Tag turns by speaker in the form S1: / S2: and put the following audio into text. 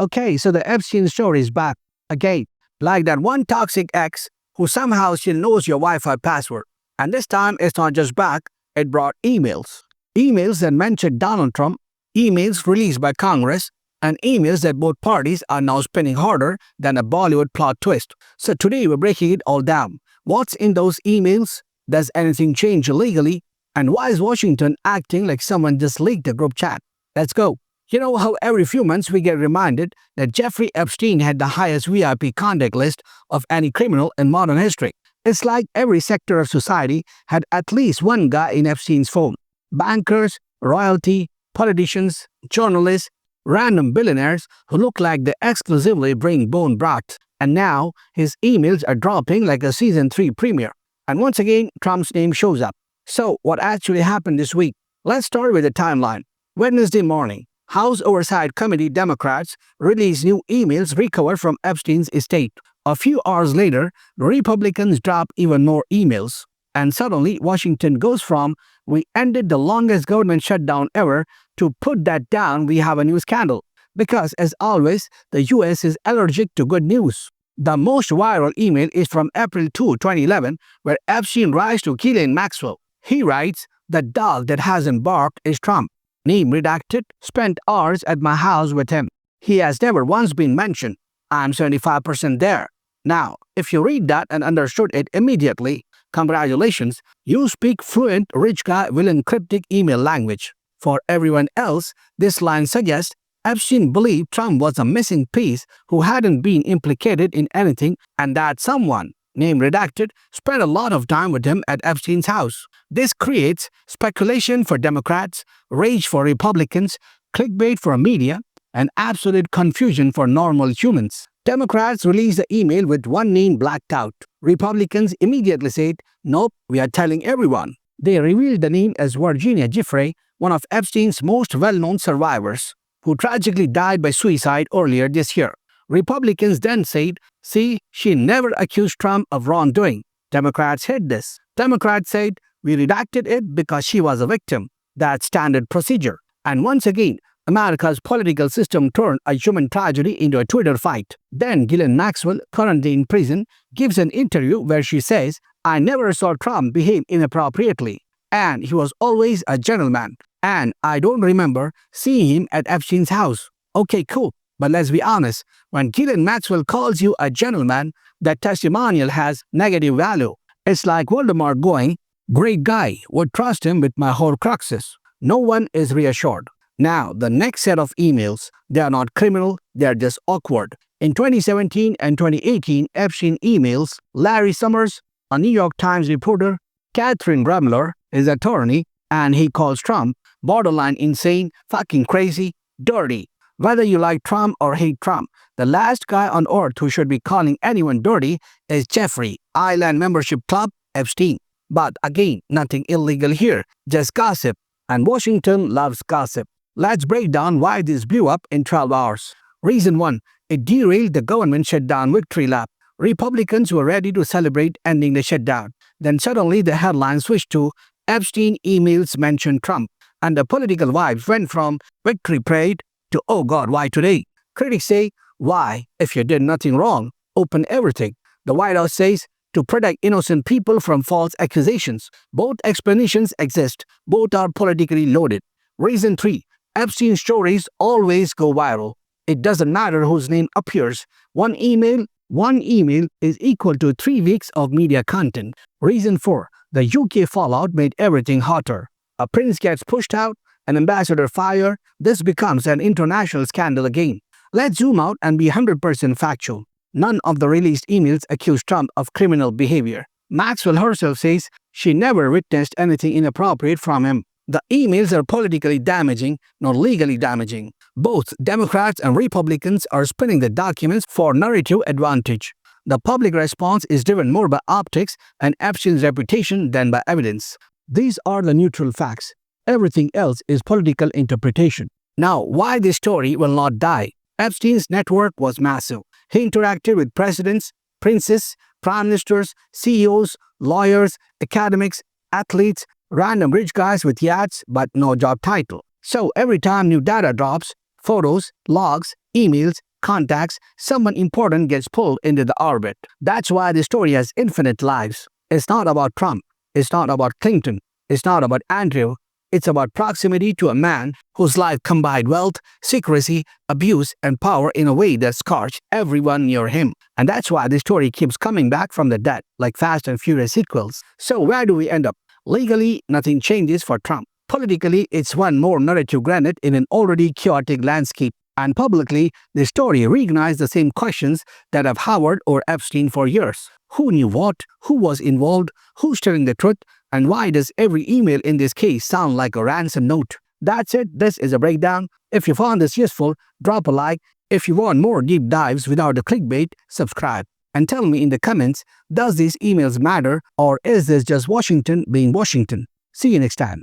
S1: Okay, so the Epstein story is back again. Like that one toxic ex who somehow still knows your Wi-Fi password. And this time it's not just back, it brought emails. Emails that mentioned Donald Trump, emails released by Congress, and emails that both parties are now spinning harder than a Bollywood plot twist. So today we're breaking it all down. What's in those emails? Does anything change legally? And why is Washington acting like someone just leaked a group chat? Let's go. You know how every few months we get reminded that Jeffrey Epstein had the highest VIP contact list of any criminal in modern history. It's like every sector of society had at least one guy in Epstein's phone. Bankers, royalty, politicians, journalists, random billionaires who look like they exclusively bring bone broth. And now his emails are dropping like a season 3 premiere. And once again, Trump's name shows up. So what actually happened this week? Let's start with the timeline. Wednesday morning, House Oversight Committee Democrats release new emails recovered from Epstein's estate. A few hours later, the Republicans drop even more emails. And suddenly, Washington goes from, "We ended the longest government shutdown ever," to "Put that down, we have a new scandal." Because, as always, the US is allergic to good news. The most viral email is from April 2, 2011, where Epstein writes to Ghislaine Maxwell. He writes, "The dog that hasn't barked is Trump. Name redacted, spent hours at my house with him. He has never once been mentioned. I'm 75% there." Now, if you read that and understood it immediately, congratulations, you speak fluent rich guy villain cryptic email language. For everyone else, this line suggests Epstein believed Trump was a missing piece who hadn't been implicated in anything and that someone, name redacted, spent a lot of time with him at Epstein's house. This creates speculation for Democrats, rage for Republicans, clickbait for media, and absolute confusion for normal humans. Democrats released the email with one name blacked out. Republicans immediately said, "Nope, we are telling everyone." They revealed the name as Virginia Giuffre, one of Epstein's most well-known survivors, who tragically died by suicide earlier this year. Republicans then said, "See, she never accused Trump of wrongdoing." Democrats hid this. Democrats said, "We redacted it because she was a victim." That's standard procedure. And once again, America's political system turned a human tragedy into a Twitter fight. Then Ghislaine Maxwell, currently in prison, gives an interview where she says, "I never saw Trump behave inappropriately, and he was always a gentleman, and I don't remember seeing him at Epstein's house." Okay, cool. But let's be honest, when Ghislaine Maxwell calls you a gentleman, that testimonial has negative value. It's like Voldemort going, "Great guy, would trust him with my Horcruxes." No one is reassured. Now, the next set of emails, they are not criminal, they are just awkward. In 2017 and 2018 Epstein emails, Larry Summers, a New York Times reporter, Catherine Bremler, his attorney, and he calls Trump borderline insane, fucking crazy, dirty. Whether you like Trump or hate Trump, the last guy on earth who should be calling anyone dirty is Jeffrey, Island Membership Club, Epstein. But again, nothing illegal here, just gossip. And Washington loves gossip. Let's break down why this blew up in 12 hours. Reason 1. It derailed the government shutdown victory lap. Republicans were ready to celebrate ending the shutdown. Then suddenly the headline switched to Epstein emails mentioned Trump. And the political vibes went from victory parade to "Oh God, why today?" Critics say, "Why? If you did nothing wrong, open everything." The White House says, "To protect innocent people from false accusations." Both explanations exist. Both are politically loaded. Reason 3. Epstein stories always go viral. It doesn't matter whose name appears. One email is equal to 3 weeks of media content. Reason 4. The UK fallout made everything hotter. A prince gets pushed out, an ambassador fired. This becomes an international scandal again. Let's zoom out and be 100% factual. None of the released emails accuse Trump of criminal behavior. Maxwell herself says she never witnessed anything inappropriate from him. The emails are politically damaging, not legally damaging. Both Democrats and Republicans are spinning the documents for narrative advantage. The public response is driven more by optics and Epstein's reputation than by evidence. These are the neutral facts. Everything else is political interpretation. Now, why this story will not die? Epstein's network was massive. He interacted with presidents, princes, prime ministers, CEOs, lawyers, academics, athletes, random rich guys with yachts but no job title. So every time new data drops, photos, logs, emails, contacts, someone important gets pulled into the orbit. That's why the story has infinite lives. It's not about Trump. It's not about Clinton. It's not about Andrew. It's about proximity to a man whose life combined wealth, secrecy, abuse, and power in a way that scorched everyone near him. And that's why the story keeps coming back from the dead, like Fast and Furious sequels. So where do we end up? Legally, nothing changes for Trump. Politically, it's one more narrative granite in an already chaotic landscape. And publicly, the story reignites the same questions that have Howard or Epstein for years. Who knew what? Who was involved? Who's telling the truth? And why does every email in this case sound like a ransom note? That's it. This is a breakdown. If you found this useful, drop a like. If you want more deep dives without the clickbait, subscribe. And tell me in the comments, does these emails matter or is this just Washington being Washington? See you next time.